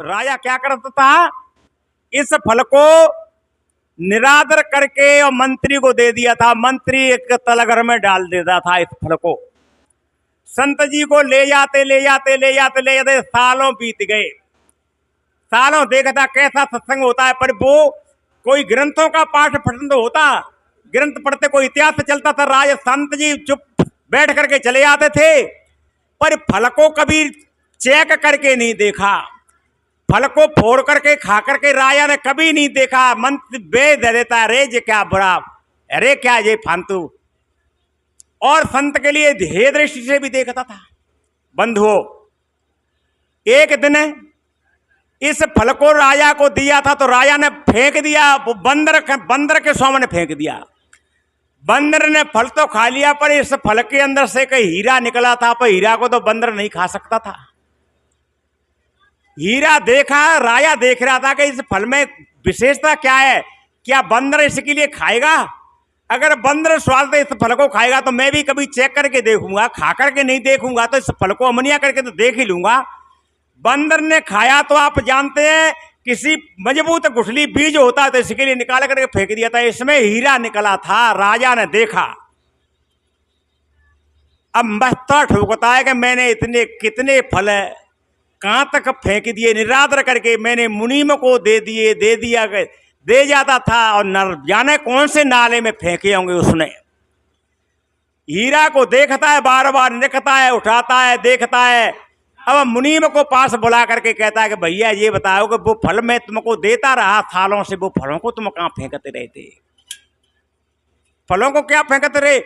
राजा क्या करता था, इस फल को निरादर करके और मंत्री को दे दिया था। मंत्री एक तलघर में डाल देता था इस फल को। संत जी को ले जाते सालों बीत गए। सालों देखता कैसा सत्संग होता है, पर वो कोई ग्रंथों का पाठ पठन तो होता, ग्रंथ पढ़ते कोई इतिहास चलता था। राजा संत जी चुप बैठ करके चले आते थे, पर फल को कभी चेक करके नहीं देखा, फल को फोड़ करके खा करके राजा ने कभी नहीं देखा। मंत्र वेद देता, अरे ये क्या बुरा, अरे क्या ये फालतू, और संत के लिए हे दृष्टि से भी देखता था। बंधुओं, एक दिन इस फल को राजा को दिया था तो राजा ने फेंक दिया, वो बंदर के सामने फेंक दिया। बंदर ने फल तो खा लिया, पर इस फल के अंदर से कई हीरा निकला था, पर हीरा को तो बंदर नहीं खा सकता था। हीरा देखा, राजा देख रहा था कि इस फल में विशेषता क्या है, क्या बंदर इसके लिए खाएगा? अगर बंदर स्वाद से इस फल को खाएगा तो मैं भी कभी चेक करके देखूंगा, खा करके नहीं देखूंगा तो इस फल को अमनिया करके तो देख ही लूंगा। बंदर ने खाया तो आप जानते हैं किसी मजबूत गुठली बीज होता है तो इसके लिए निकाल करके फेंक दिया था, इसमें हीरा निकला था। राजा ने देखा, अब मस्ता ठोकता है कि मैंने इतने कितने फल कहां तक फेंक दिए, निरादर करके मैंने मुनीम को दे जाता था, और न जाने कौन से नाले में फेंके होंगे उसने। हीरा को देखता है, बार बार देखता है, उठाता है, देखता है। अब मुनीम को पास बुला करके कहता है कि भैया ये बताओ कि वो फल मैं तुमको देता रहा सालों से, वो फलों को तुम कहां फेंकते रहते? फलों को क्या फेंकते रहे?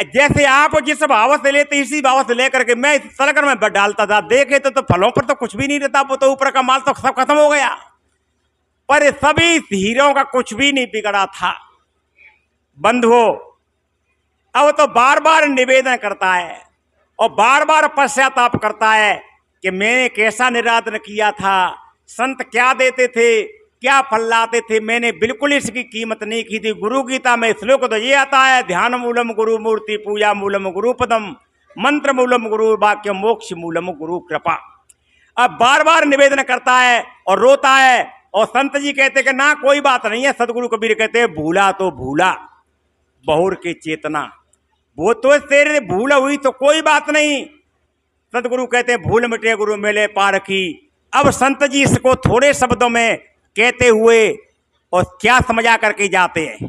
जैसे आप जिस भाव से लेते इसी भाव से लेकर के मैं इस तलघर में डालता था, देखे तो फलों पर तो कुछ भी नहीं रहता, वो तो ऊपर का माल तो सब खत्म हो गया, पर सभी हीरों का कुछ भी नहीं बिगड़ा था। बंधुओं, अब तो बार बार निवेदन करता है और बार बार पश्चाताप करता है कि मैंने कैसा निरादर किया था, संत क्या देते थे, क्या फल लाते थे, मैंने बिल्कुल इसकी कीमत नहीं की थी। गुरु गीता में श्लोक तो ये आता है, ध्यान मूलम गुरु मूर्ति, पूजा मूलम गुरु पदम, मंत्र मूलम गुरु वाक्य, मोक्ष मूलम गुरु कृपा। अब बार बार निवेदन करता है और रोता है, और संत जी कहते कि ना कोई बात नहीं है। सदगुरु कबीर कहते हैं भूला तो भूला बहुर की चेतना, वो तो तेरे भूल हुई तो कोई बात नहीं। सदगुरु कहते हैं भूल मिटे गुरु मिले पार की। अब संत जी इसको थोड़े शब्दों में कहते हुए और क्या समझा करके जाते हैं।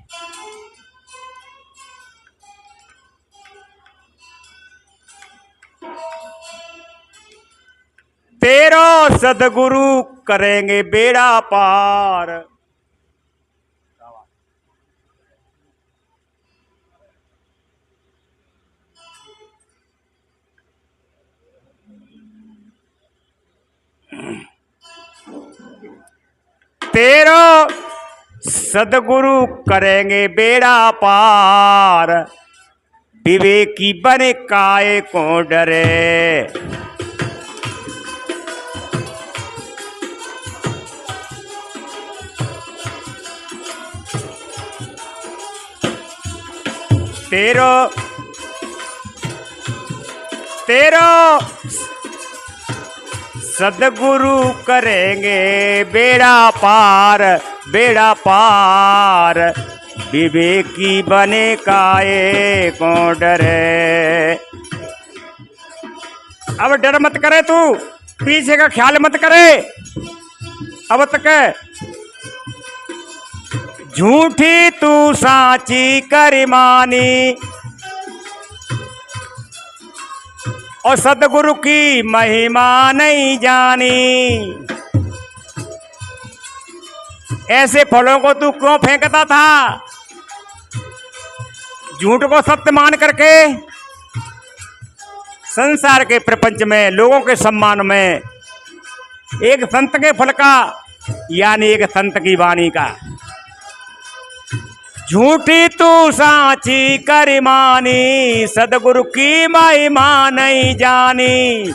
तेरो सदगुरु करेंगे बेड़ा पार, तेरो सदगुरु करेंगे बेड़ा पार, विवेकी बने काहे को डरे। तेरो सदगुरु करेंगे बेड़ा पार, विवेकी बने काहे को डरे। अब डर मत करे, तू पीछे का ख्याल मत करे। अब तक झूठी तू साची करिमानी, और सदगुरु की महिमा नहीं जानी। ऐसे फलों को तू क्यों फेंकता था? झूठ को सत्य मान करके संसार के प्रपंच में लोगों के सम्मान में एक संत के फल का, यानी एक संत की वाणी का, झूठी तू साची करिमानी, सदगुरु की महिमा नहीं जानी।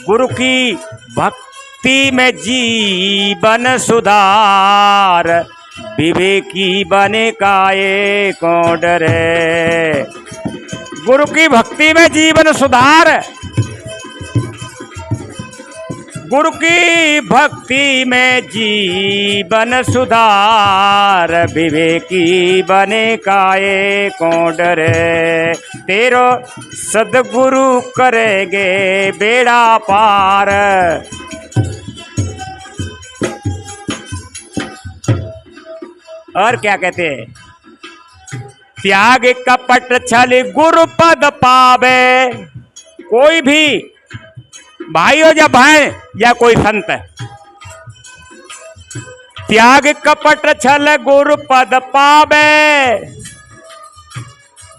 गुरु की भक्ति में जीवन सुधार, विवेकी बने काहे को डरे। गुरु की भक्ति में जीवन सुधार, गुरु की भक्ति में जीवन सुधार, विवेकी बने काए को डरे, तेरो सदगुरु करेंगे बेड़ा पार। और क्या कहते हैं, त्याग कपट छल गुरु पद पावे। कोई भी भाई हो या बहन या कोई संत, त्याग कपट छल गुरु पद पावे,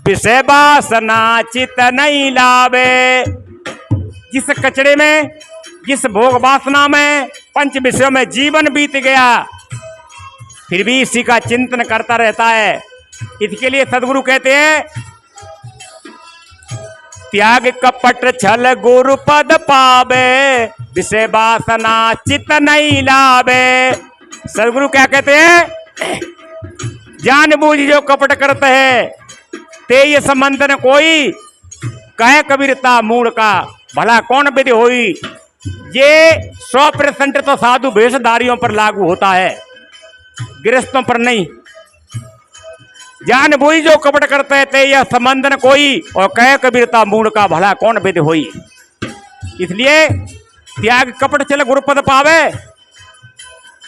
विषय वासना चित नहीं लावे। जिस कचड़े में, जिस भोग वासना में, पंच विषयों में जीवन बीत गया, फिर भी इसी का चिंतन करता रहता है। इसके लिए सदगुरु कहते हैं, त्याग कपट छल गुरु पद पावे, विषय वासना चित नहीं लावे। सदगुरु क्या कहते हैं, जान बूझ जो कपट करते हैं, ते ये संबंध न कोई, कहे कबीरता मूड का भला कौन विधि होई। ये 100% तो साधु वेशधारियों पर लागू होता है, गृहस्थों पर नहीं। जान बूझ जो कपट करते थे यह संबंध न कोई, और कह कबीरता मूड का भला कौन विधि होई। इसलिए त्याग कपट चले गुरुपद पावे,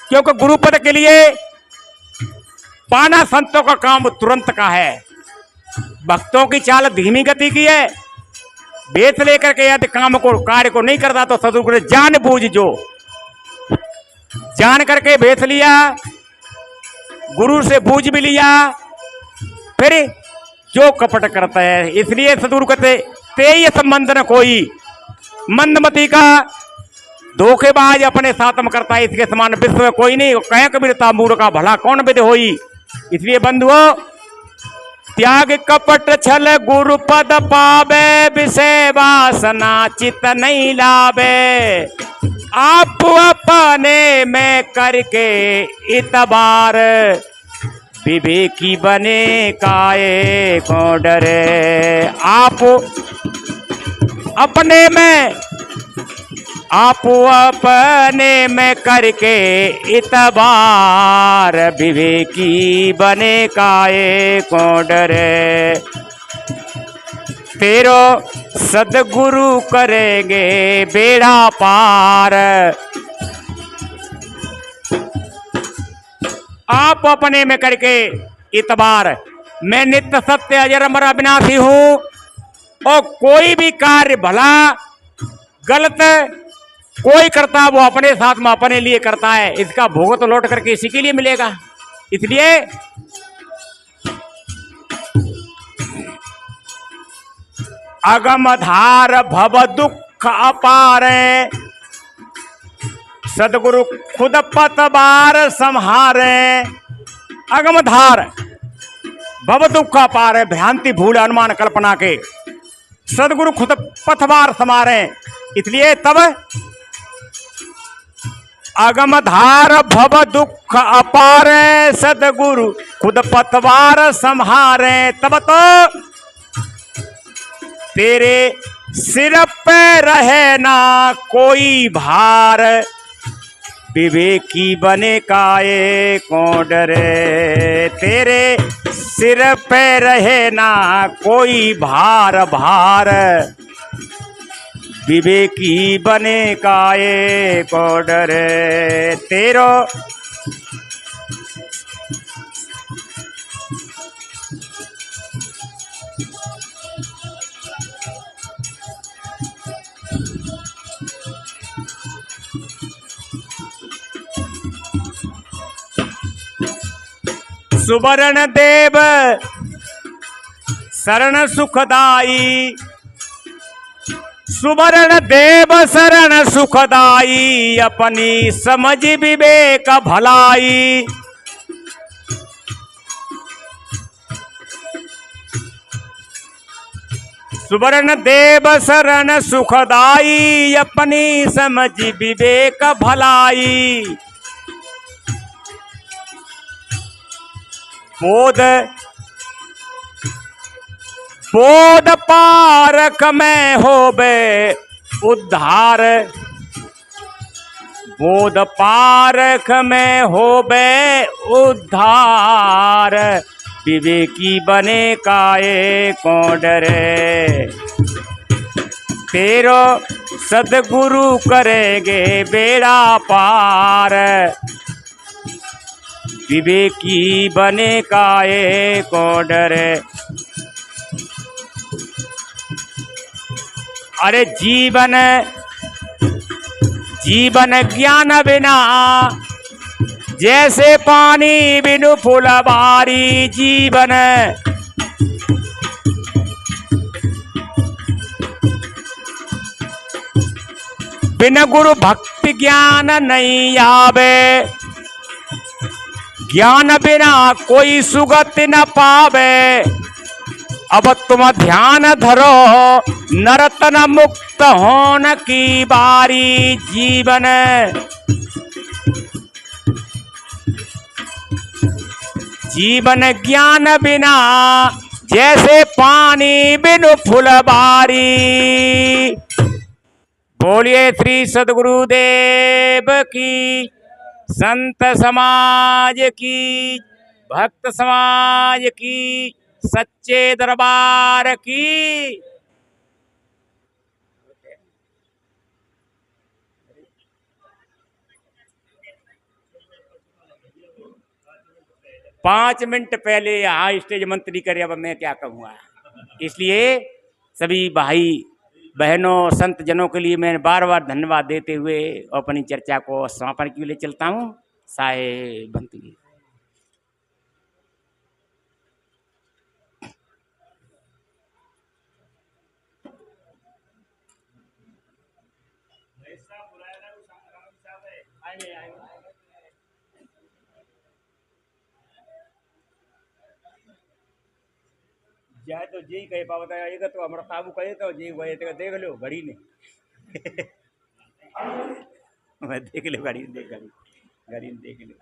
क्योंकि गुरुपद के लिए पाना संतों का काम तुरंत का है। भक्तों की चाल धीमी गति की है। बेच लेकर के यदि काम को, कार्य को नहीं करता तो सदगुरु जान बूझ जो, जान करके बेच लिया, गुरु से बूझ भी लिया, फिर जो कपट करता है। इसलिए सदगुरु कहते तेय संबंध न कोई, मंदमती का धोखेबाज अपने साथ में करता है, इसके समान विश्व में कोई नहीं। कहे कबीरता मूड का भला कौन विधि होई। इसलिए बंधुओं, त्याग कपट छल गुरु पद पावे, विषय वासना चित नहीं लावे। आप अपने में करके इतबार, विवेकी बने काए को डरे। आप अपने में करके इतबार, विवेकी बने काए को डरे, तेरो सदगुरु करेंगे बेड़ा पार। आप अपने में करके इतबार, मैं नित्य सत्य अजर अमर अविनाशी हूं, और कोई भी कार्य भला गलत कोई करता वो अपने साथ में अपने लिए करता है, इसका भोग तो लौट करके इसी के लिए मिलेगा। इसलिए अगमधार भव दुख अपारे, सदगुरु खुद पतवार संहारे। अगमधार भव दुख अपारे, भ्रांति भूल अनुमान कल्पना के सदगुरु खुद पतवार संहारे। इसलिए तब अगमधार भव दुख अपारे, सदगुरु खुद पतवार संहारे। तब तो तेरे सिर पे रहे ना कोई भार, विवेकी बने काए को डरे। तेरे सिर पे रहे ना कोई भार, विवेकी बने काए को डरे। तेरो सुवर्ण देव शरण सुखदाई, सुवर्ण देव शरण सुखदाई, अपनी समझ विवेक भलाई। सुवर्ण देव शरण सुखदाई, अपनी समझ विवेक भलाई। बोध पारक में होबे उद्धार, बोध पारख में होबे उद्धार, विवेकी बने काए को डरे। तेरो सदगुरु करेंगे बेड़ा पार, विवेकी बने काए को डरे। अरे जीवन ज्ञान बिना जैसे पानी बिनु फुलबारी, जीवन बिन गुरु भक्ति ज्ञान नहीं आवे, ज्ञान बिना कोई सुगति न पावे। अब तुम ध्यान धरो नरतन मुक्त होने की बारी, जीवन ज्ञान बिना जैसे पानी बिनु फुलबारी। बोलिए श्री सद्गुरुदेव की, संत समाज की, भक्त समाज की, सच्चे दरबार की। 5 मिनट पहले यहाँ स्टेज मंत्री करे, अब मैं क्या कहूँगा। इसलिए सभी भाई बहनों संत जनों के लिए मैं बार बार धन्यवाद देते हुए अपनी चर्चा को समापन के लिए चलता हूँ। साहेब बंती। जाए तो जी कहे पा बताएगा तो हमारा काबू करे तो जी वही देख लो घड़ी ने मैं देख लो घड़ी देख लो।